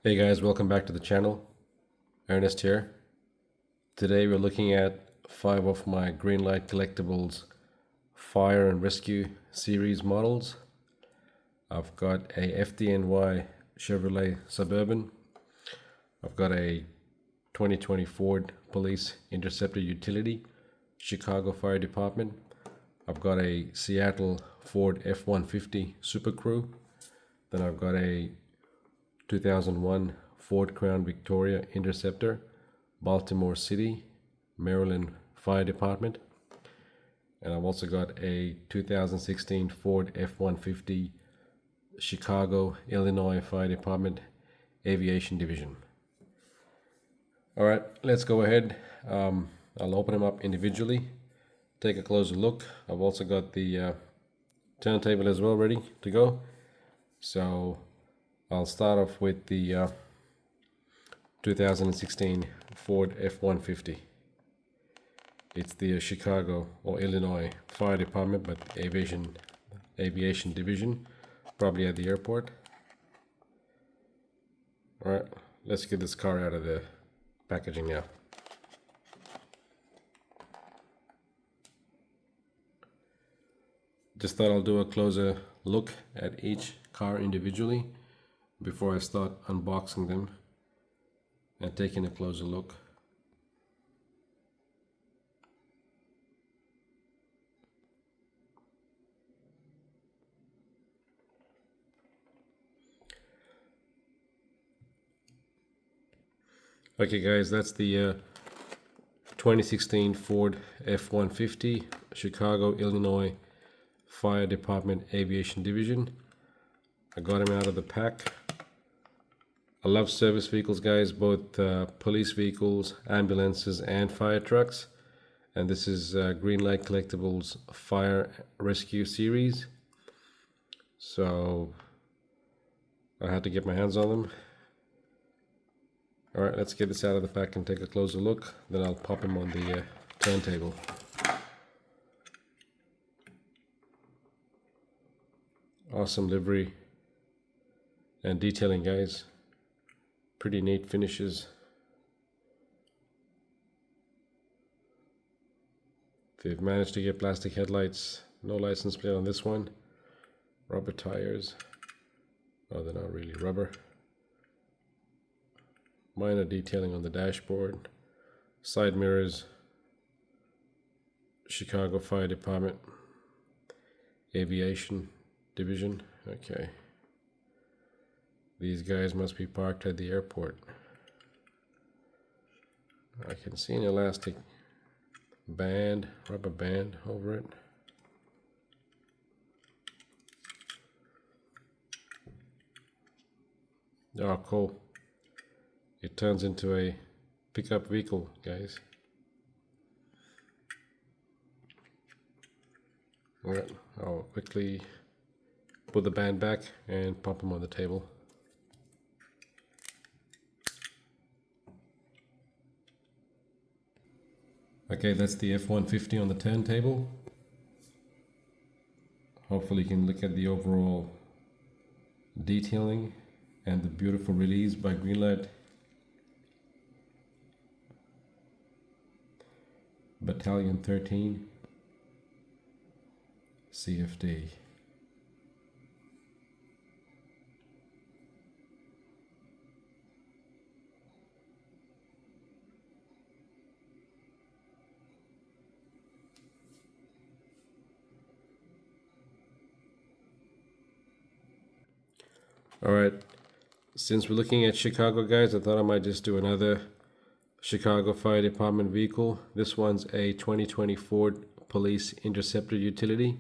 Hey guys, welcome back to the channel. Ernest here. Today we're looking at 5 of my Greenlight Collectibles Fire and Rescue series models. I've got a FDNY Chevrolet Suburban. I've got a 2020 Ford Police Interceptor Utility, Chicago Fire Department. I've got a Seattle Ford F-150 Super Crew. Then I've got a 2001 Ford Crown Victoria Interceptor, Baltimore City, Maryland Fire Department. And I've also got a 2016 Ford F-150 Chicago, Illinois Fire Department Aviation Division. All right, let's go ahead. I'll open them up individually, take a closer look. I've also got the turntable as well ready to go. So I'll start off with the 2016 Ford F-150. It's the Chicago or Illinois Fire Department, but aviation division, probably at the airport. All right, let's get this car out of the packaging now. Just thought I'll do a closer look at each car individually before I start unboxing them and taking a closer look. Okay guys, that's the 2016 Ford F-150 Chicago, Illinois Fire Department Aviation Division. I got him out of the pack. I love service vehicles, guys, both police vehicles, ambulances, and fire trucks. And this is Greenlight Collectibles Fire Rescue Series. So I had to get my hands on them. All right, let's get this out of the pack and take a closer look. Then I'll pop them on the turntable. Awesome livery and detailing, guys. Pretty neat finishes. They've managed to get plastic headlights. No license plate on this one. Rubber tires. Oh, they're not really rubber. Minor detailing on the dashboard. Side mirrors. Chicago Fire Department Aviation Division. Okay. These guys must be parked at the airport. I can see an elastic band, rubber band over it. Oh, cool. It turns into a pickup vehicle, guys. Alright, I'll quickly put the band back and pop them on the table. Okay, that's the F-150 on the turntable. Hopefully you can look at the overall detailing and the beautiful release by Greenlight. Battalion 13 CFD. Alright, since we're looking at Chicago, guys, I thought I might just do another Chicago Fire Department vehicle. This one's a 2020 Ford Police Interceptor Utility.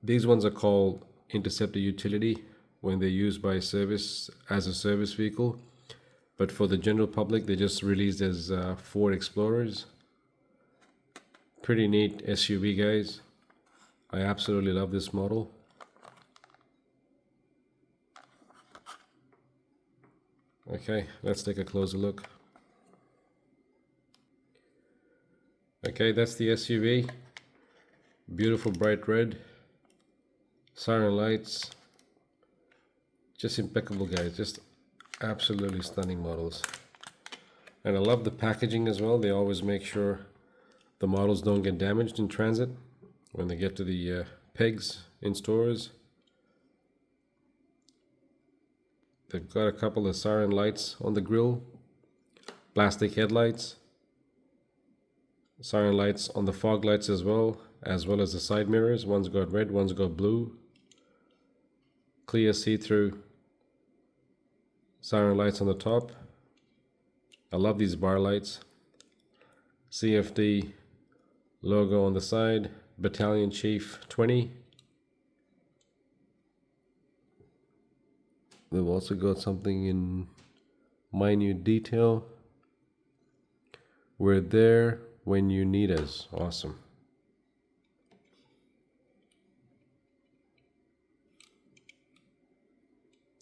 These ones are called Interceptor Utility when they're used by service as a service vehicle. But for the general public, they're just released as Ford Explorers. Pretty neat SUV, guys. I absolutely love this model. Okay, let's take a closer look. Okay, that's the SUV. Beautiful bright red. Siren lights. Just impeccable, guys. Just absolutely stunning models. And I love the packaging as well. They always make sure the models don't get damaged in transit when they get to the pegs in stores. They've got a couple of siren lights on the grille, plastic headlights, siren lights on the fog lights as well as the side mirrors. One's got red, one's got blue. Clear see-through siren lights on the top. I love these bar lights. CFD logo on the side. Battalion Chief 20. They've also got something in minute detail. We're there when you need us. Awesome.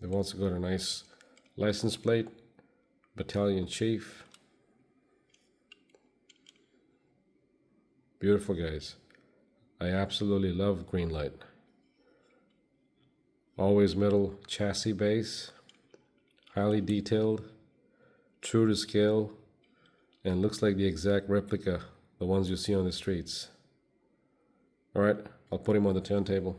They've also got a nice license plate. Battalion Chief. Beautiful, guys. I absolutely love Greenlight. Always metal chassis base, highly detailed, true to scale, and looks like the exact replica, the ones you see on the streets. Alright, I'll put him on the turntable.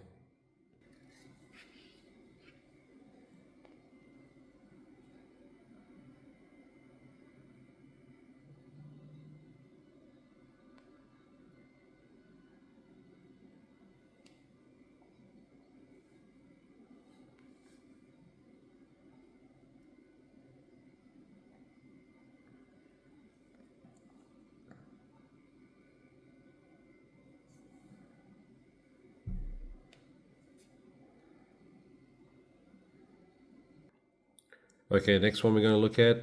Okay, next one we're going to look at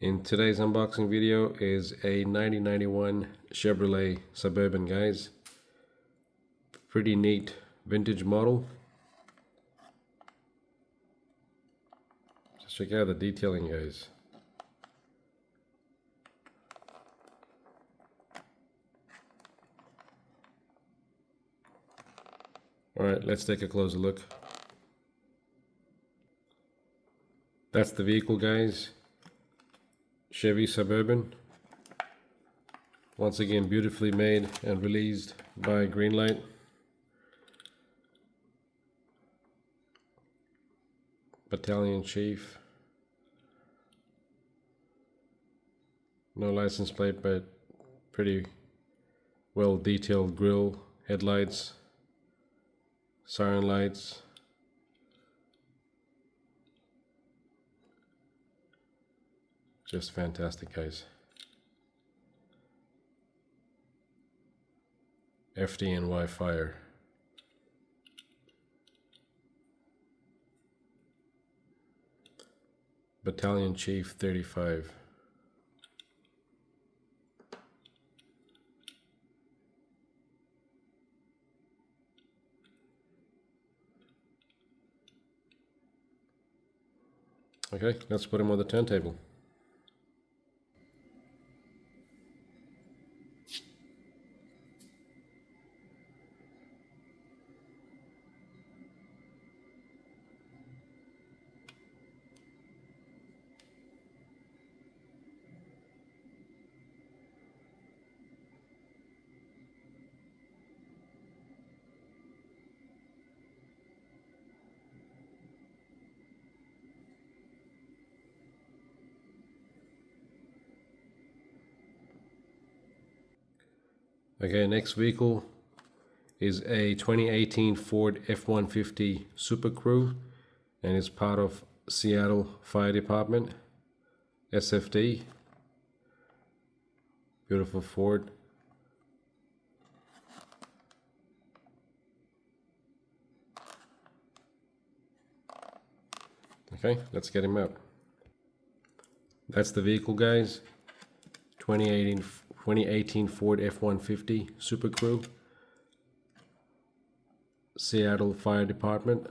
in today's unboxing video is a 1991 Chevrolet Suburban, guys. Pretty neat vintage model. Just check out the detailing, guys. Alright, let's take a closer look. That's the vehicle, guys. Chevy Suburban. Once again, beautifully made and released by Greenlight. Battalion Chief. No license plate, but pretty well detailed grille, headlights, siren lights. Just fantastic, guys. FDNY Fire. Battalion Chief 35. Okay, let's put him on the turntable. Okay, next vehicle is a 2018 Ford F-150 Super Crew, and it's part of Seattle Fire Department, SFD. Beautiful Ford. Okay, let's get him out. That's the vehicle, guys. 2018 Ford F-150 Super Crew, Seattle Fire Department.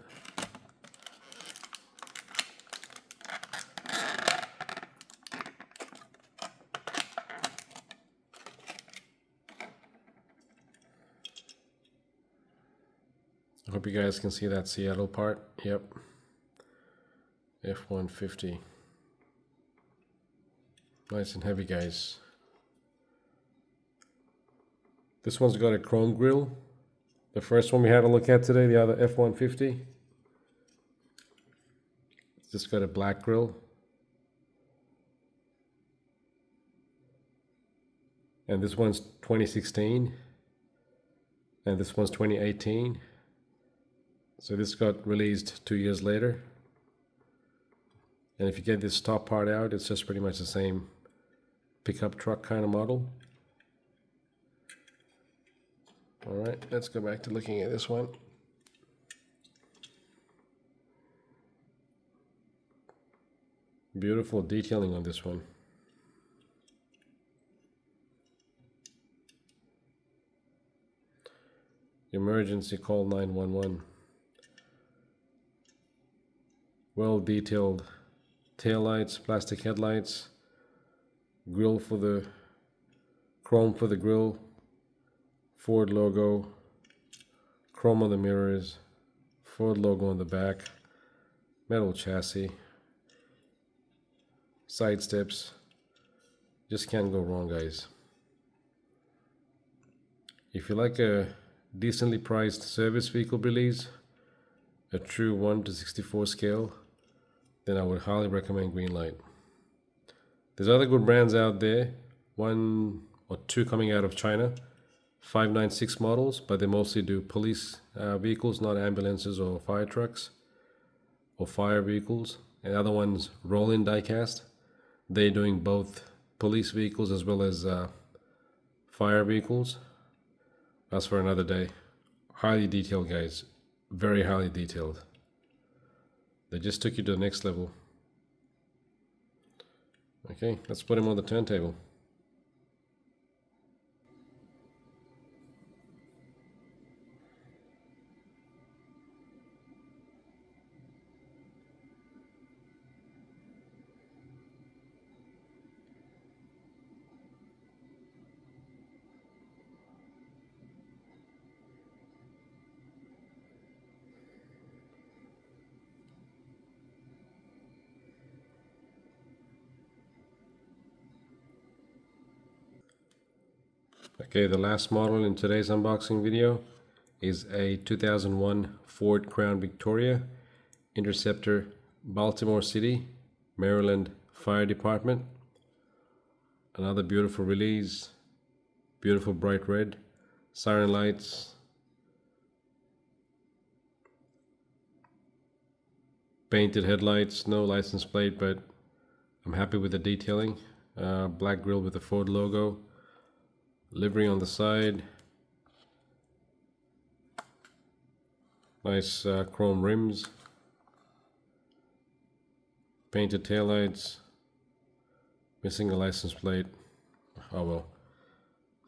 I hope you guys can see that Seattle part. Yep. F-150. Nice and heavy, guys. This one's got a chrome grille. The first one we had a look at today, the other F-150. It's just got a black grille. And this one's 2016. And this one's 2018. So this got released 2 years later. And if you get this top part out, it's just pretty much the same pickup truck kind of model. All right, let's go back to looking at this one. Beautiful detailing on this one. Emergency call 911. Well detailed taillights, plastic headlights, grille for the chrome for the grille, Ford logo, chrome on the mirrors, Ford logo on the back, metal chassis, side steps. Just can't go wrong, guys. If you like a decently priced service vehicle release, a true 1:64 scale, then I would highly recommend Greenlight. There's other good brands out there, 1 or 2 coming out of China, 596 models, but they mostly do police vehicles, not ambulances or fire trucks or fire vehicles. And other ones, roll-in diecast. They're doing both police vehicles as well as fire vehicles. That's for another day. Highly detailed, guys. Very highly detailed. They just took you to the next level. Okay, let's put him on the turntable. Okay, the last model in today's unboxing video is a 2001 Ford Crown Victoria Interceptor, Baltimore City, Maryland Fire Department. Another beautiful release, beautiful bright red, siren lights, painted headlights, no license plate, but I'm happy with the detailing. Black grille with the Ford logo, livery on the side, nice chrome rims, painted taillights, missing a license plate. Oh well,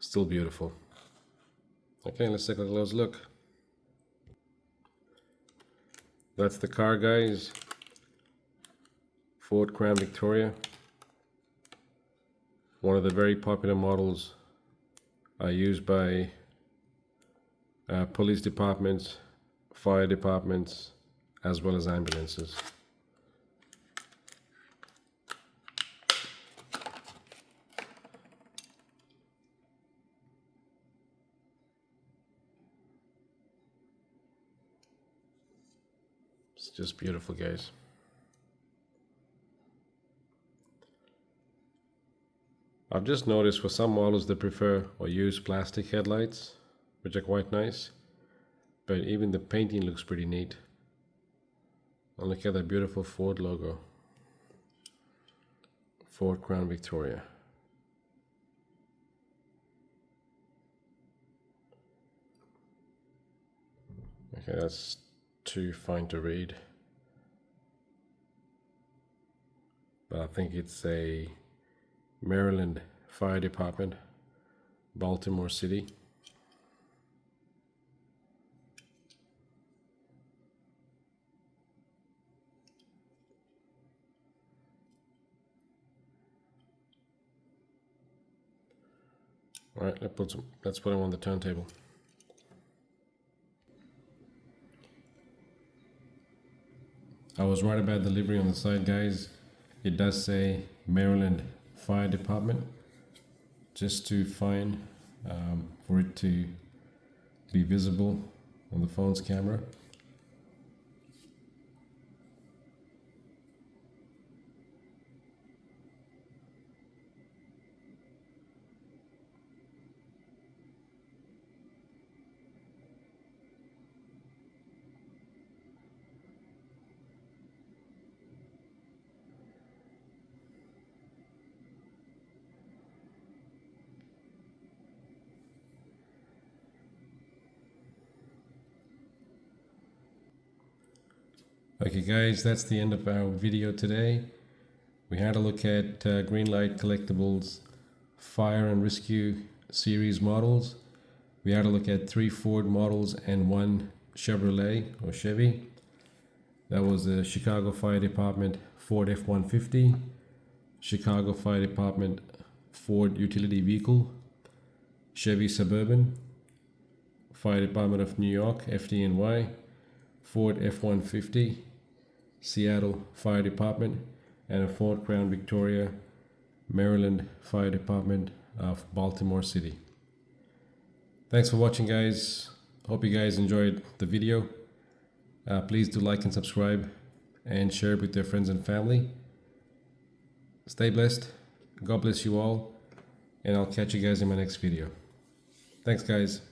still beautiful. Okay, let's take a close look. That's the car, guys. Ford Crown Victoria. One of the very popular models used by police departments, fire departments, as well as ambulances. It's just beautiful, guys. I've just noticed for some models they prefer or use plastic headlights, which are quite nice, but even the painting looks pretty neat. And look at that beautiful Ford logo. Ford Crown Victoria. Okay, that's too fine to read, but I think it's a Maryland Fire Department, Baltimore City. All right, let's put them on the turntable. I was right about delivery on the side, guys. It does say Maryland Fire Department, just to find for it to be visible on the phone's camera. Okay guys, that's the end of our video today. We had a look at Greenlight Collectibles Fire and Rescue series models. We had a look at 3 Ford models and 1 Chevrolet or Chevy. That was the Chicago Fire Department Ford F-150, Chicago Fire Department Ford Utility Vehicle, Chevy Suburban, Fire Department of New York FDNY, Ford F-150, Seattle Fire Department, and a Ford Crown Victoria, Maryland Fire Department of Baltimore City. Thanks for watching, guys. Hope you guys enjoyed the video. Please do like and subscribe and share it with your friends and family. Stay blessed. God bless you all. And I'll catch you guys in my next video. Thanks, guys.